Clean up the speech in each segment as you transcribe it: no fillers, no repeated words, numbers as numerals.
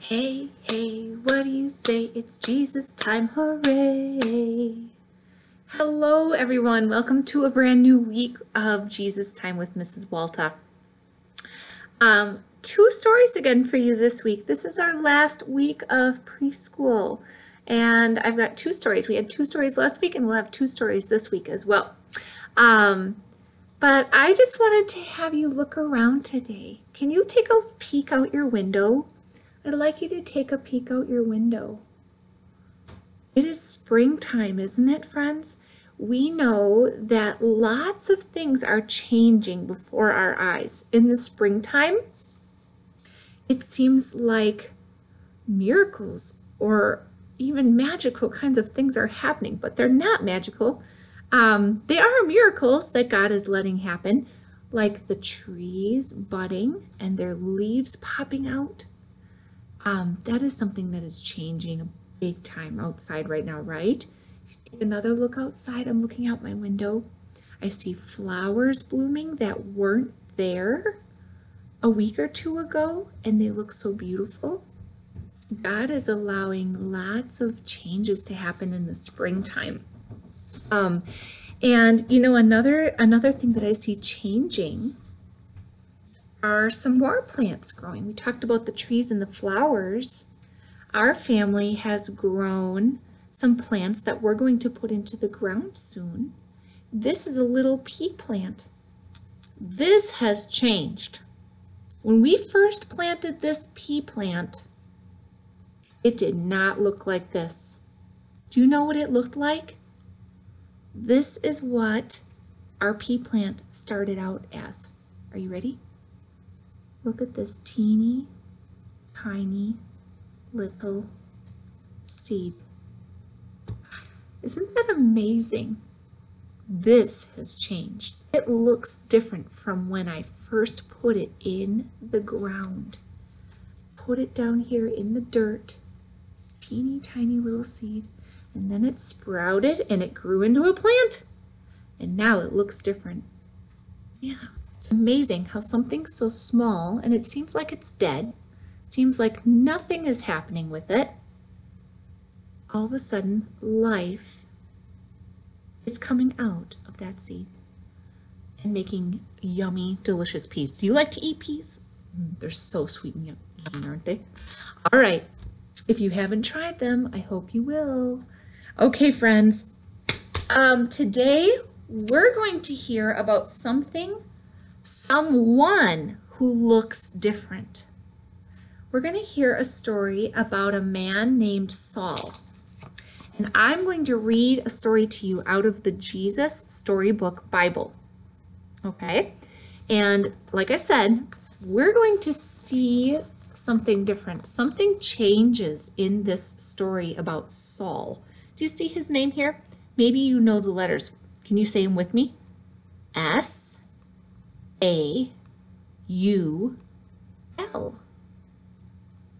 Hey, hey, what do you say? It's Jesus time, hooray! Hello, everyone. Welcome to a brand new week of Jesus Time with Mrs. Walter. Two stories again for you this week. This is our last week of preschool, and I've got two stories. We had two stories last week, and we'll have two stories this week as well. But I just wanted to have you look around today. Can you take a peek out your window? I'd like you to take a peek out your window. It is springtime, isn't it, friends? We know that lots of things are changing before our eyes. In the springtime, it seems like miracles or even magical kinds of things are happening, but they're not magical. They are miracles that God is letting happen, like the trees budding and their leaves popping out. That is something that is changing big time outside right now, right? Take another look outside. I'm looking out my window. I see flowers blooming that weren't there a week or two ago, and they look so beautiful. God is allowing lots of changes to happen in the springtime. And you know, another thing that I see changing are some more plants growing. We talked about the trees and the flowers. Our family has grown some plants that we're going to put into the ground soon. This is a little pea plant. This has changed. When we first planted this pea plant, it did not look like this. Do you know what it looked like? This is what our pea plant started out as. Are you ready? Look at this teeny, tiny, little seed. Isn't that amazing? This has changed. It looks different from when I first put it in the ground. Put it down here in the dirt, this teeny, tiny little seed, and then it sprouted and it grew into a plant. And now it looks different. Yeah. It's amazing how something so small, and it seems like it's dead, it seems like nothing is happening with it, all of a sudden life is coming out of that seed and making yummy, delicious peas. Do you like to eat peas? They're so sweet and yummy, aren't they? All right, if you haven't tried them, I hope you will. Okay, friends, today we're going to hear about someone who looks different. We're going to hear a story about a man named Saul. And I'm going to read a story to you out of the Jesus Storybook Bible. Okay? And like I said, we're going to see something different. Something changes in this story about Saul. Do you see his name here? Maybe you know the letters. Can you say them with me? S-A-U-L.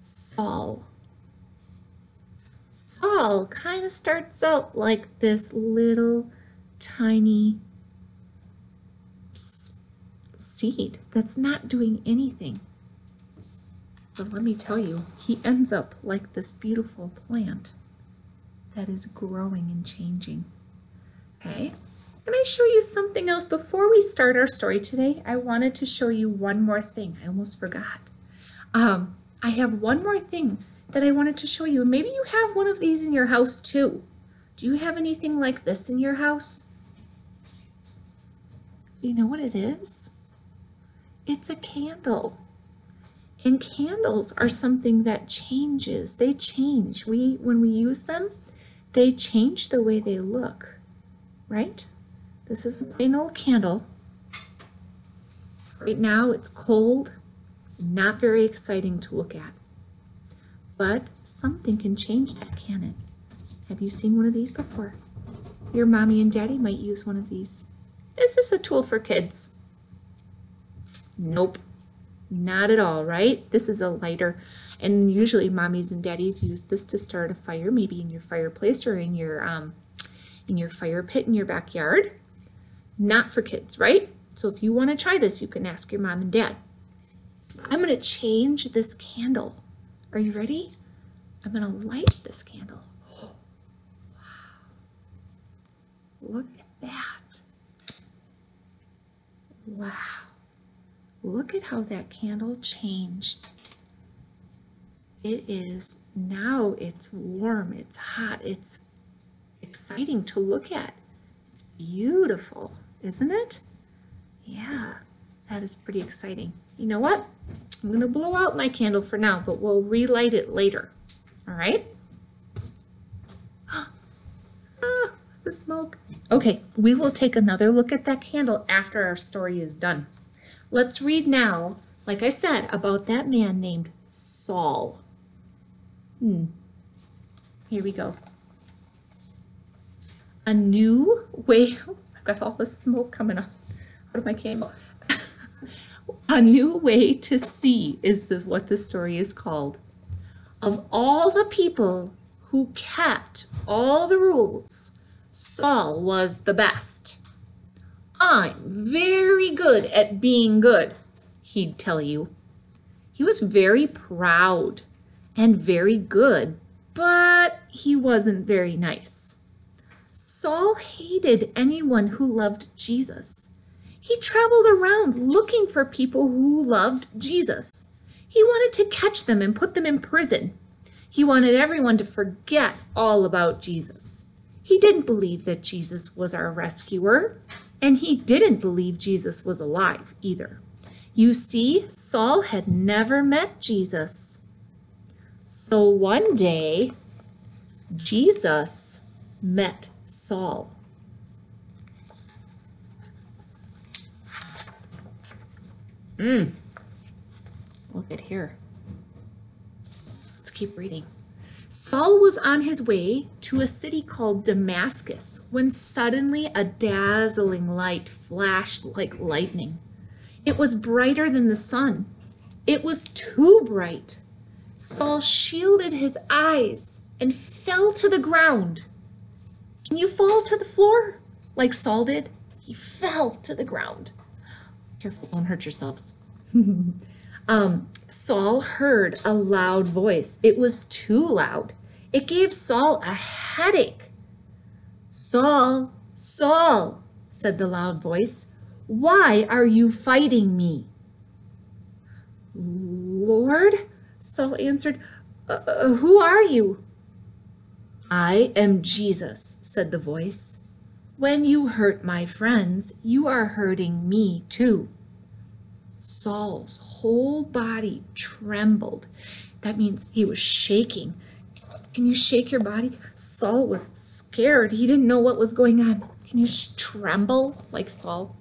Saul. Saul kind of starts out like this little tiny seed that's not doing anything. But let me tell you, he ends up like this beautiful plant that is growing and changing. Okay? Can I show you something else? Before we start our story today, I wanted to show you one more thing. I almost forgot. I have one more thing that I wanted to show you. Maybe you have one of these in your house too. Do you have anything like this in your house? You know what it is? It's a candle. And candles are something that changes. They change. When we use them, they change the way they look, right? This is a plain old candle. Right now it's cold, not very exciting to look at. But something can change that, can it? Have you seen one of these before? Your mommy and daddy might use one of these. Is this a tool for kids? Nope, not at all, right? This is a lighter. And usually mommies and daddies use this to start a fire, maybe in your fireplace or in your fire pit in your backyard. Not for kids, right? So if you want to try this, you can ask your mom and dad. I'm going to change this candle Are you ready? I'm going to light this candle. Oh, wow. Look at that. Wow. Look at how that candle changed. It is, now it's warm, it's hot, it's exciting to look at. It's beautiful, isn't it? Yeah, that is pretty exciting. You know what? I'm going to blow out my candle for now, but we'll relight it later. All right? Ah, the smoke. Okay, we will take another look at that candle after our story is done. Let's read now, like I said, about that man named Saul. Here we go. A new way, I've got all the smoke coming out of my candle. A new way to see is what the story is called. Of all the people who kept all the rules, Saul was the best. I'm very good at being good, he'd tell you. He was very proud and very good, but he wasn't very nice. Saul hated anyone who loved Jesus. He traveled around looking for people who loved Jesus. He wanted to catch them and put them in prison. He wanted everyone to forget all about Jesus. He didn't believe that Jesus was our rescuer, and he didn't believe Jesus was alive either. You see, Saul had never met Jesus. So one day, Jesus met Saul. Look at here. Let's keep reading. Saul was on his way to a city called Damascus when suddenly a dazzling light flashed like lightning. It was brighter than the sun. It was too bright. Saul shielded his eyes and fell to the ground. Can you fall to the floor like Saul did? He fell to the ground. Careful, don't hurt yourselves. Saul heard a loud voice. It was too loud. It gave Saul a headache. Saul, Saul, said the loud voice, why are you fighting me? Lord, Saul answered, who are you? I am Jesus, said the voice. When you hurt my friends, you are hurting me too. Saul's whole body trembled. That means he was shaking. Can you shake your body? Saul was scared. He didn't know what was going on. Can you tremble like Saul?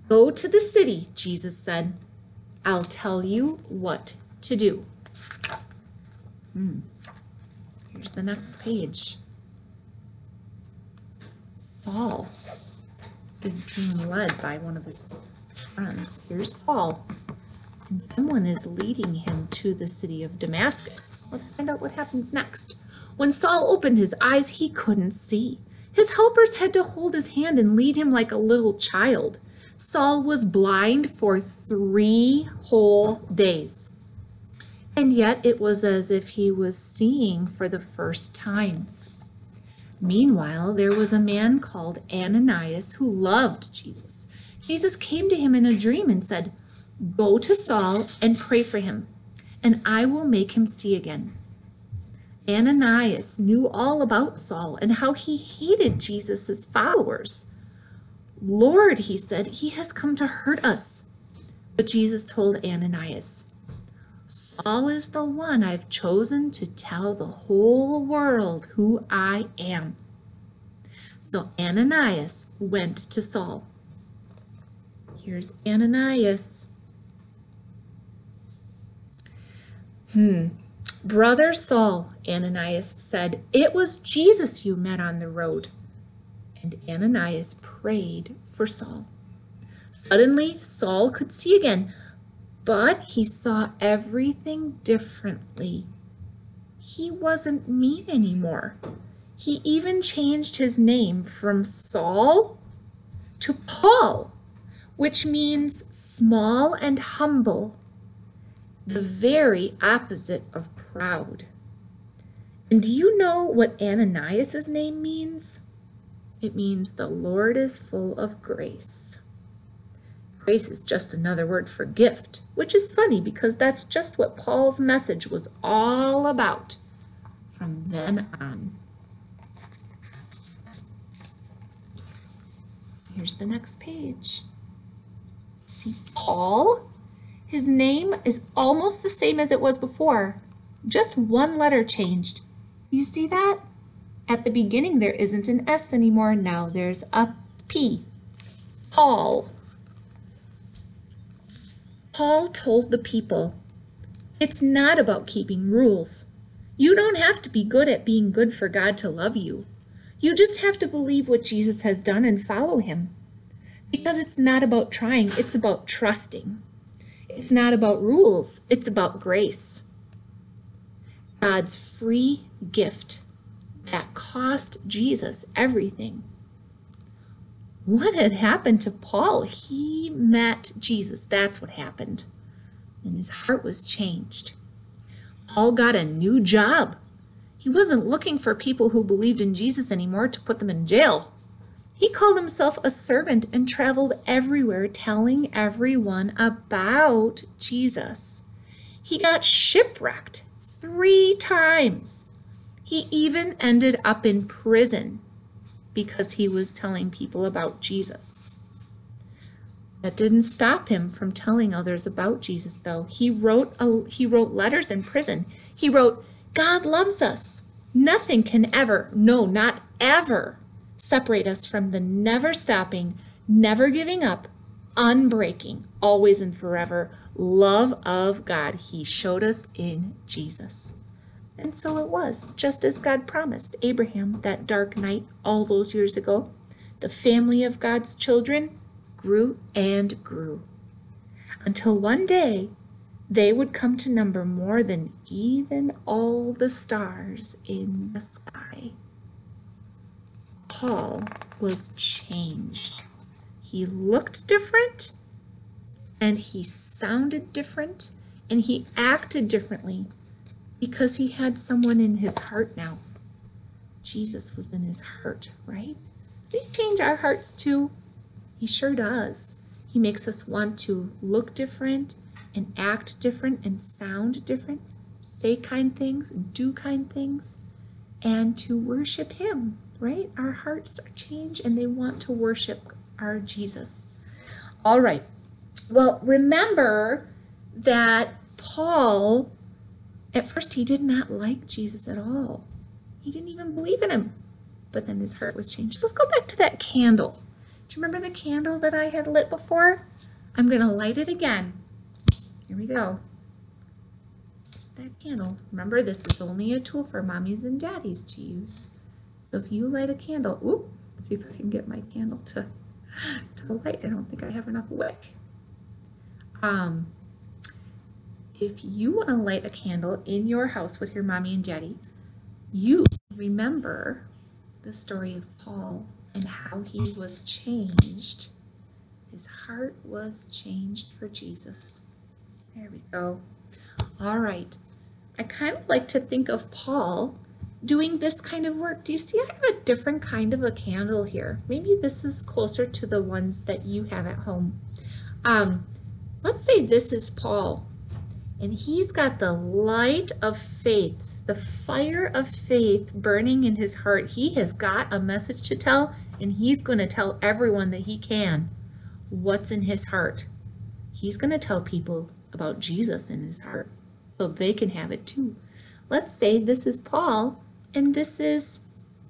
Go to the city, Jesus said. I'll tell you what to do. Here's the next page. Saul is being led by one of his friends. Here's Saul, and someone is leading him to the city of Damascus. Let's find out what happens next. When Saul opened his eyes, he couldn't see. His helpers had to hold his hand and lead him like a little child. Saul was blind for 3 whole days. And yet it was as if he was seeing for the first time. Meanwhile, there was a man called Ananias who loved Jesus. Jesus came to him in a dream and said, go to Saul and pray for him, and I will make him see again. Ananias knew all about Saul and how he hated Jesus' followers. Lord, he said, he has come to hurt us. But Jesus told Ananias, Saul is the one I've chosen to tell the whole world who I am. So Ananias went to Saul. Here's Ananias. Brother Saul, Ananias said, it was Jesus you met on the road. And Ananias prayed for Saul. Suddenly, Saul could see again, but he saw everything differently. He wasn't mean anymore. He even changed his name from Saul to Paul, which means small and humble. the very opposite of proud. And do you know what Ananias's name means? It means the Lord is full of grace. Grace is just another word for gift, which is funny because that's just what Paul's message was all about from then on. Here's the next page. See, Paul? His name is almost the same as it was before. Just one letter changed. You see that? At the beginning, there isn't an S anymore. Now there's a P. Paul. Paul told the people, it's not about keeping rules. You don't have to be good at being good for God to love you. You just have to believe what Jesus has done and follow him. Because it's not about trying, it's about trusting. It's not about rules, it's about grace. God's free gift that cost Jesus everything. What had happened to Paul? He met Jesus. That's what happened. And his heart was changed. Paul got a new job. He wasn't looking for people who believed in Jesus anymore to put them in jail. He called himself a servant and traveled everywhere telling everyone about Jesus. He got shipwrecked 3 times. He even ended up in prison because he was telling people about Jesus. That didn't stop him from telling others about Jesus, though. He wrote letters in prison. He wrote, God loves us. Nothing can ever, no, not ever, separate us from the never stopping, never giving up, unbreaking, always and forever love of God he showed us in Jesus. And so it was, just as God promised Abraham that dark night all those years ago. The family of God's children grew and grew, until one day they would come to number more than even all the stars in the sky. Paul was changed. He looked different, and he sounded different, and he acted differently because he had someone in his heart now. Jesus was in his heart, right? Does he change our hearts too? He sure does. He makes us want to look different and act different and sound different, say kind things and do kind things, and to worship him, right? Our hearts are changed and they want to worship our Jesus. All right. Well, remember that Paul, at first he did not like Jesus at all. He didn't even believe in him. But then his heart was changed. Let's go back to that candle. Do you remember the candle that I had lit before? I'm going to light it again. Here we go. There's that candle. Remember, this is only a tool for mommies and daddies to use. So if you light a candle, let's see if I can get my candle to light. I don't think I have enough wick. If you want to light a candle in your house with your mommy and daddy, you remember the story of Paul and how he was changed. His heart was changed for Jesus. There we go. All right. I kind of like to think of Paul doing this kind of work. Do you see I have a different kind of a candle here? Maybe this is closer to the ones that you have at home. Let's say this is Paul, and he's got the light of faith, the fire of faith burning in his heart. He has got a message to tell, and he's going to tell everyone that he can what's in his heart. He's going to tell people about Jesus in his heart so they can have it too. Let's say this is Paul, and this is,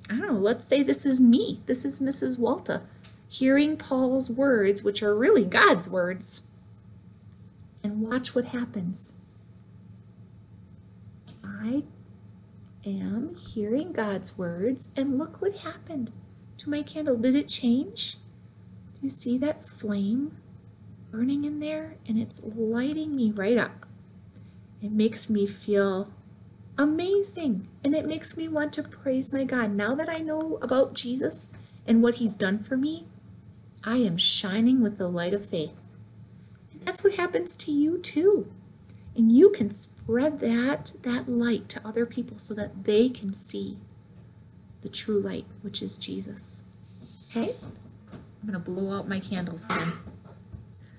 I don't know, let's say this is me. This is Mrs. Walta, hearing Paul's words, which are really God's words. And watch what happens. I am hearing God's words, and look what happened to my candle. Did it change? Do you see that flame burning in there? And it's lighting me right up. It makes me feel amazing, and it makes me want to praise my God. Now that I know about Jesus and what he's done for me, I am shining with the light of faith. And that's what happens to you too. And you can spread that light to other people so that they can see the true light, which is Jesus. Okay? I'm going to blow out my candles soon.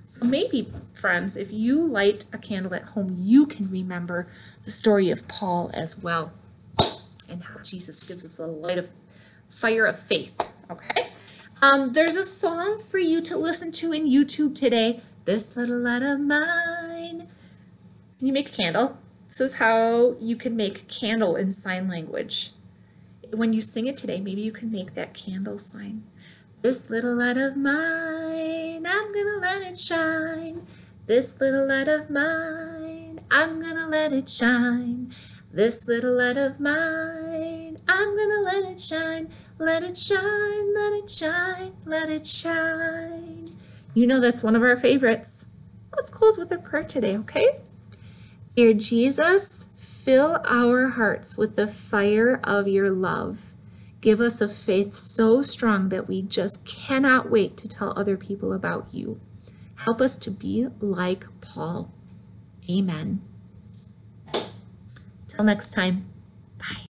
So maybe, friends, if you light a candle at home, you can remember the story of Paul as well, and how Jesus gives us a light of fire of faith. Okay? There's a song for you to listen to in YouTube today. This little light of mine. Can you make a candle? This is how you can make a candle in sign language. When you sing it today, maybe you can make that candle sign. This little light of mine, I'm gonna let it shine. This little light of mine, I'm gonna let it shine. This little light of mine, I'm gonna let it shine. Let it shine, let it shine, let it shine. You know that's one of our favorites. Let's close with a prayer today, okay? Dear Jesus, fill our hearts with the fire of your love. Give us a faith so strong that we just cannot wait to tell other people about you. Help us to be like Paul. Amen. Till next time. Bye.